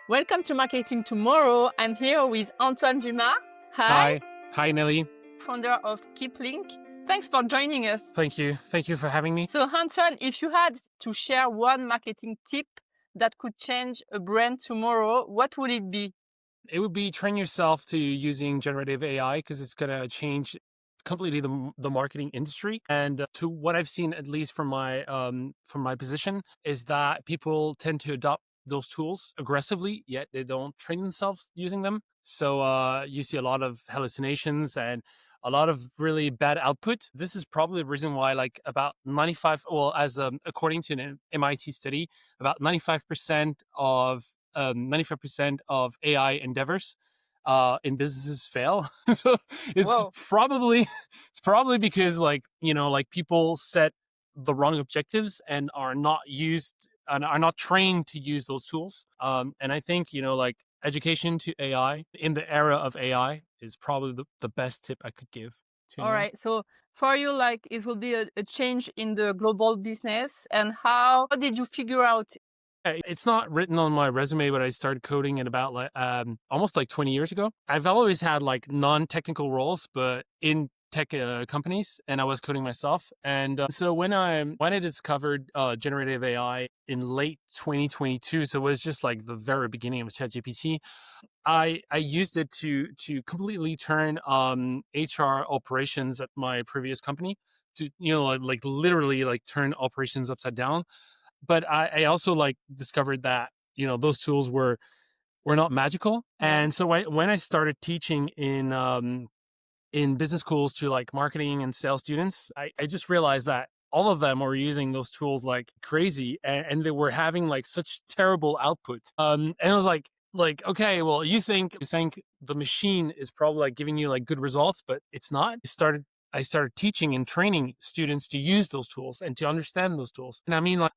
Welcome to Marketing Tomorrow. I'm here with Antoine Dumas. Hi. Hi. Hi, Nelly. Founder of Kiplink. Thanks for joining us. Thank you. Thank you for having me. So, Antoine, if you had to share one marketing tip that could change a brand tomorrow, what would it be? It would be train yourself to using generative AI because it's going to change completely the marketing industry. And to what I've seen, at least from my position, is that people tend to adopt those tools aggressively, yet they don't train themselves using them. So you see a lot of hallucinations and a lot of really bad output. This is probably the reason why, like, about 95, well, as according to an MIT study, about 95% of AI endeavors in businesses fail. So it's Whoa. probably it's probably because, like, like, people set the wrong objectives and are not trained to use those tools. And I think, like, education to AI in the era of AI is probably the best tip I could give to All anyone. right. So, for you, like, it will be a change in the global business. And how did you figure out? It's not written on my resume, but I started coding at about almost like 20 years ago. I've always had like non-technical roles, but in tech companies, and I was coding myself. And so when I discovered generative AI in late 2022, so it was just like the very beginning of ChatGPT, I used it to completely turn HR operations at my previous company to, like literally like turn operations upside down. But I also like discovered that, those tools were not magical. Yeah. And so when I started teaching in business schools to like marketing and sales students, I just realized that all of them were using those tools like crazy, and they were having like such terrible output. And I was like, okay, well, you think the machine is probably like giving you like good results, but it's not. I started teaching and training students to use those tools and to understand those tools. And I mean, like,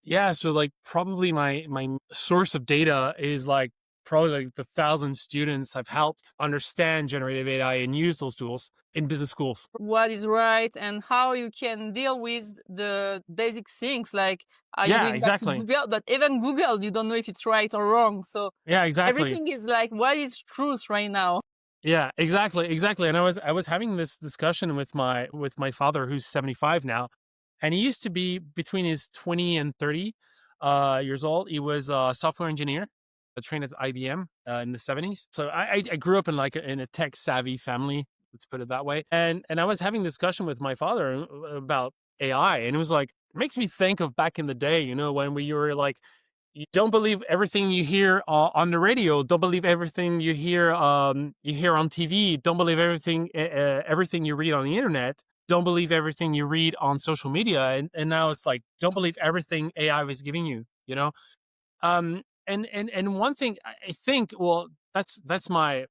yeah, so like probably my source of data is like probably like the 1,000 students I've helped understand generative AI and use those tools in business schools. What is right and how you can deal with the basic things, like, are you Yeah, doing that to exactly. Google? But even Google, you don't know if it's right or wrong. So Yeah, exactly. everything is like, what is truth right now? Yeah, exactly. And I was having this discussion with my father, who's 75 now, and he used to be between his 20 and 30 years old. He was a software engineer, trained at IBM in the 70s. So I grew up in like in a tech savvy family, let's put it that way. And I was having discussion with my father about AI, and it was like, it makes me think of back in the day, when we were like, you don't believe everything you hear on the radio. Don't believe everything you hear on TV. Don't believe everything you read on the internet. Don't believe everything you read on social media. And now it's like, don't believe everything AI is giving you. And one thing I think, well, that's my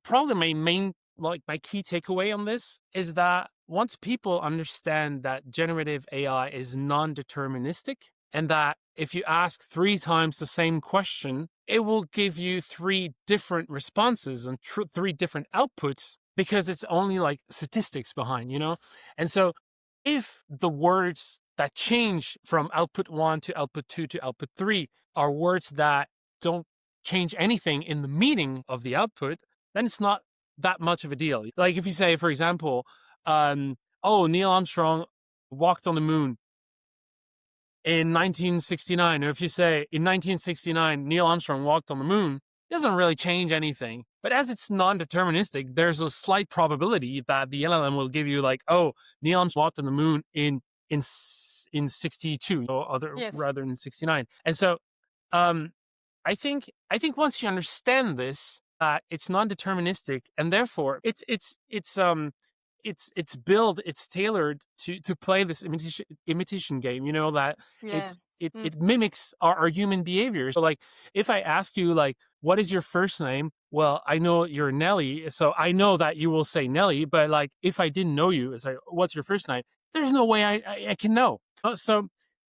probably my main, like, my key takeaway on this is that once people understand that generative AI is non-deterministic, and that if you ask 3 times the same question, it will give you 3 different responses and 3 different outputs, because it's only like statistics behind. And so if the words that change from output 1 to output 2 to output 3 are words that don't change anything in the meaning of the output, then it's not that much of a deal. Like if you say, for example, oh, Neil Armstrong walked on the moon in 1969, or if you say in 1969 Neil Armstrong walked on the moon, it doesn't really change anything. But as it's non-deterministic, there's a slight probability that the LLM will give you like, oh, Neil Armstrong walked on the moon in 62, or other Yes. rather than 69. And so um I think once you understand this, it's non-deterministic, and therefore it's tailored to play this imitation game. That Yeah. it's it Mm. it mimics our human behavior. So like, if I ask you like, what is your first name? Well, I know you're Nelly, so I know that you will say Nelly. But like, if I didn't know you, it's like, what's your first name? There's no way I can know. So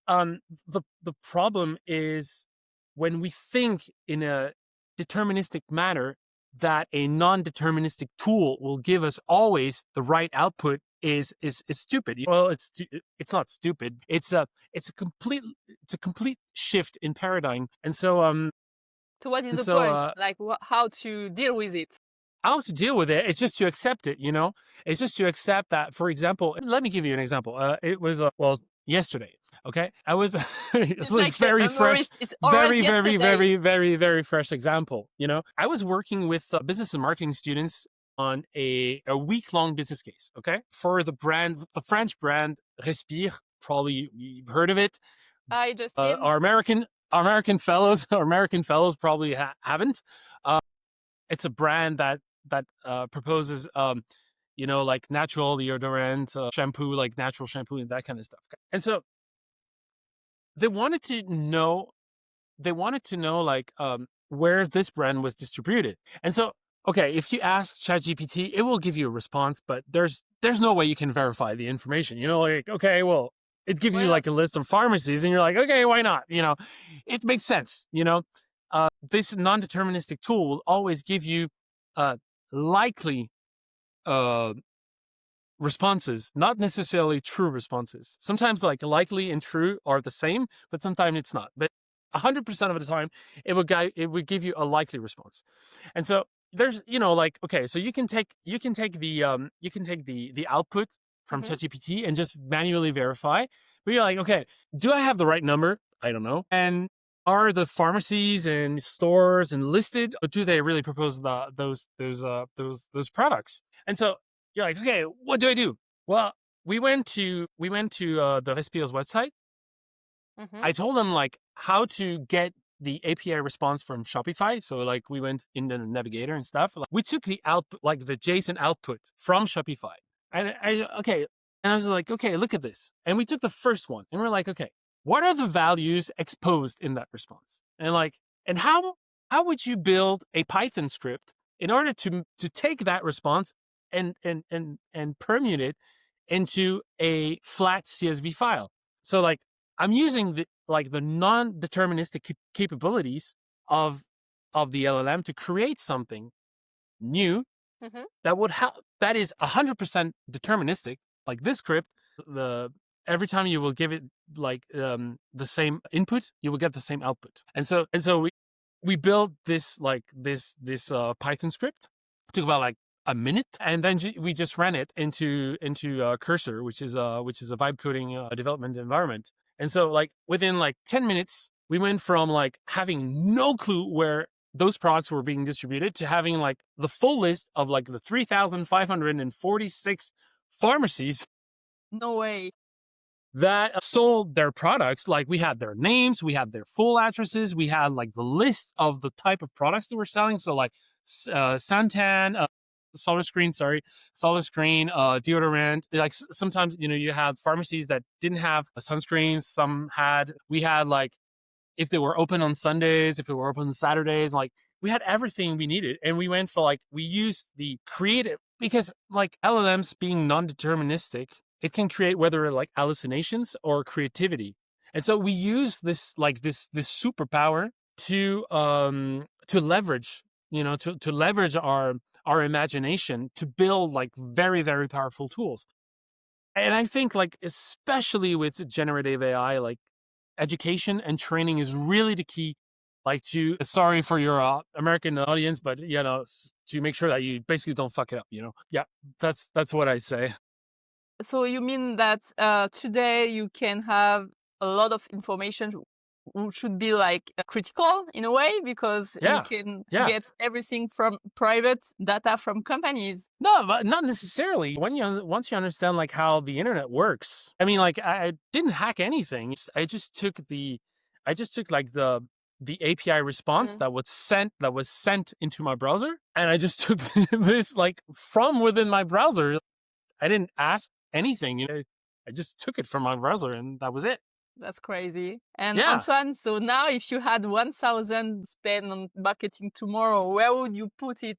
the problem is when we think in a deterministic manner, that a non-deterministic tool will give us always the right output is stupid. Well, it's not stupid. It's a complete shift in paradigm. And so So what is the so point? Like how to deal with it? how to deal with it? It's just to accept it. It's just to accept that. For example, let me give you an example. It was well yesterday. Okay, I was it's like very fresh, It's very, always very, yesterday. very, very, very fresh example. I was working with business and marketing students on a week-long business case, okay, for the French brand Respire. Probably you've heard of it. Hi, Justin. Our American fellows probably haven't. It's a brand that proposes like natural deodorant, shampoo, like natural shampoo and that kind of stuff. And so they wanted to know like where this brand was distributed. And so, okay, if you ask ChatGPT, it will give you a response, but there's no way you can verify the information. Like, okay, well, it gives you like a list of pharmacies and you're like, okay, why not? It makes sense. This non-deterministic tool will always give you likely responses, not necessarily true responses. Sometimes like likely and true are the same, but sometimes it's not. But 100% of the time, it would give you a likely response. And so there's like, okay, so you can take the output from ChatGPT and just manually verify. But you're like, okay, do I have the right number? I don't know. And are the pharmacies and stores and listed, or do they really propose those products? And so you're like, okay, what do I do? Well, we went to the Vespiel's website. I told them like how to get the API response from Shopify. So like we went in the navigator and stuff. Like, we took the output, like the JSON output from Shopify. And I was like, okay, look at this. And we took the first one and we're like, okay, what are the values exposed in that response? And how would you build a Python script in order to take that response and permute it into a flat CSV file? So like I'm using the non-deterministic capabilities of the LLM to create something new that is 100% deterministic. Like this script, every time you will give it like the same input, you will get the same output. And so we built this Python script. It took about like a minute, and then we just ran it into Cursor, which is a vibe coding development environment. And so like within like 10 minutes, we went from like having no clue where those products were being distributed to having like the full list of like the 3,546 pharmacies. No way. That sold their products. Like we had their names, we had their full addresses, we had like the list of the type of products that we're selling. So like Santan, Solar Screen, deodorant. Like sometimes, you have pharmacies that didn't have a sunscreen. Some had, we had like, if they were open on Sundays, if they were open on Saturdays, like we had everything we needed. And we went for like, we used the creative, because like LLMs being non-deterministic, it can create whether like hallucinations or creativity. And so we use this superpower to leverage, to leverage our imagination to build like very, very powerful tools. And I think like, especially with generative AI, like education and training is really the key. Like sorry for your American audience, but to make sure that you basically don't fuck it up, Yeah, that's what I say. So you mean that today you can have a lot of information which should be like critical in a way, because you can get everything from private data from companies. No, but not necessarily. Once you understand like how the internet works, I mean, like I didn't hack anything. I just took like the API response that was sent into my browser, and I just took this like from within my browser. I didn't ask anything. I just took it from my browser, and that was it. That's crazy. And Antoine, so now if you had 1,000 spent on marketing tomorrow, where would you put it?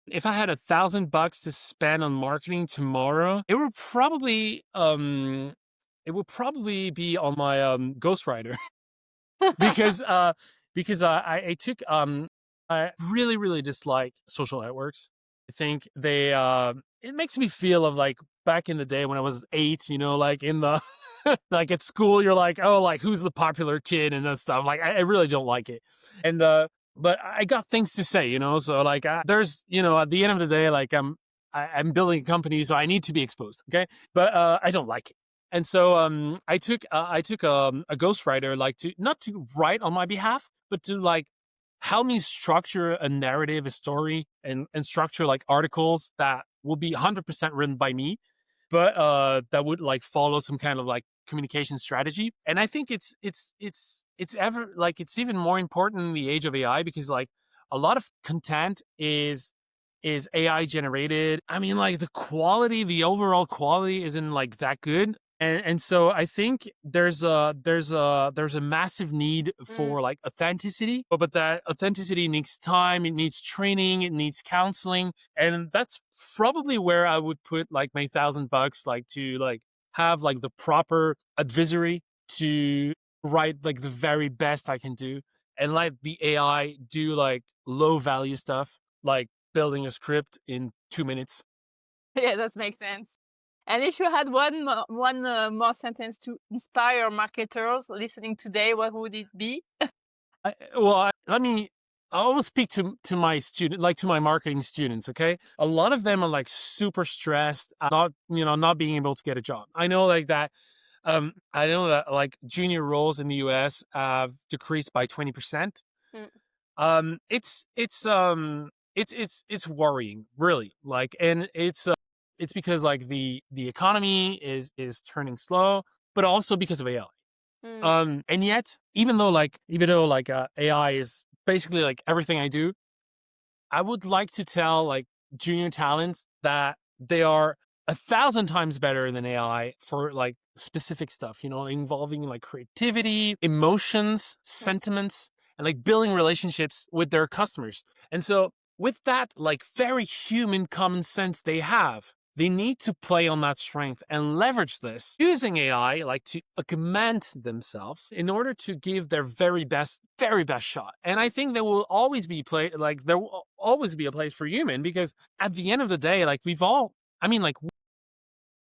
If I had $1,000 to spend on marketing tomorrow, it would probably be on my ghostwriter. because I took I really, really dislike social networks. I think they it makes me feel of like back in the day when I was 8, like in the like at school, you're like, oh, like who's the popular kid and that stuff. Like I really don't like it. And but I got things to say, so like there's, at the end of the day, like I'm building a company, so I need to be exposed. Okay. But I don't like it. And so I took a ghostwriter, like to not to write on my behalf, but to like help me structure a narrative, a story, and structure like articles that will be 100% written by me, but that would like follow some kind of like communication strategy. And I think it's even more important in the age of AI because like a lot of content is AI generated. I mean, like the overall quality isn't like that good. And so I think there's a massive need for like authenticity, but that authenticity needs time, it needs training, it needs counseling, and that's probably where I would put like my $1,000, like to like have like the proper advisory to write like the very best I can do, and let the AI do like low value stuff, like building a script in 2 minutes. Yeah, that makes sense. And if you had one more sentence to inspire marketers listening today, what would it be? I always speak to my student, like to my marketing students. Okay, a lot of them are like super stressed, not being able to get a job. I know like that. I know that like junior roles in the US have decreased by 20%. Mm, It's worrying, really. Like, and it's because like the economy is turning slow, but also because of AI. mm. And yet, even though AI is basically like everything I do, I would like to tell like junior talents that they are 1,000 times better than AI for like specific stuff, involving like creativity, emotions, Yes. sentiments, and like building relationships with their customers. And so with that like very human common sense they have, they need to play on that strength and leverage this using AI like to augment themselves in order to give their very best shot. And I think there will always be there will always be a place for human, because at the end of the day, like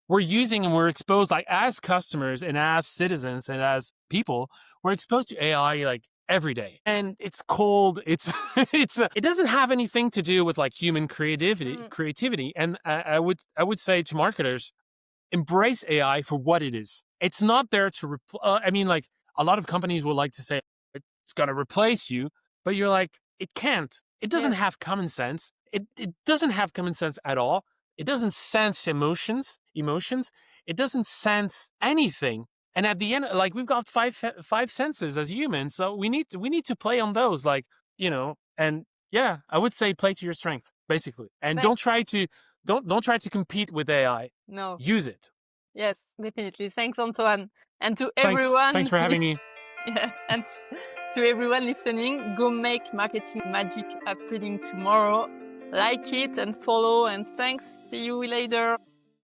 we're using and we're exposed, like as customers and as citizens and as people, we're exposed to AI like every day, and it's cold. It doesn't have anything to do with like human creativity. And I would say to marketers, embrace AI for what it is. It's not there to like a lot of companies will like to say it's going to replace you, but you're like, it can't. It doesn't Yes. have common sense. It doesn't have common sense at all. It doesn't sense emotions. It doesn't sense anything. And at the end, like we've got five senses as humans, so we need to play on those, like, and yeah, I would say play to your strength, basically, and don't Thanks. try to don't try to compete with AI. No. Use it. Yes, definitely. Thanks, Antoine. And to Thanks everyone, for having me. yeah, and to everyone listening, go make marketing magic happening tomorrow. Like it and follow, and thanks. See you later.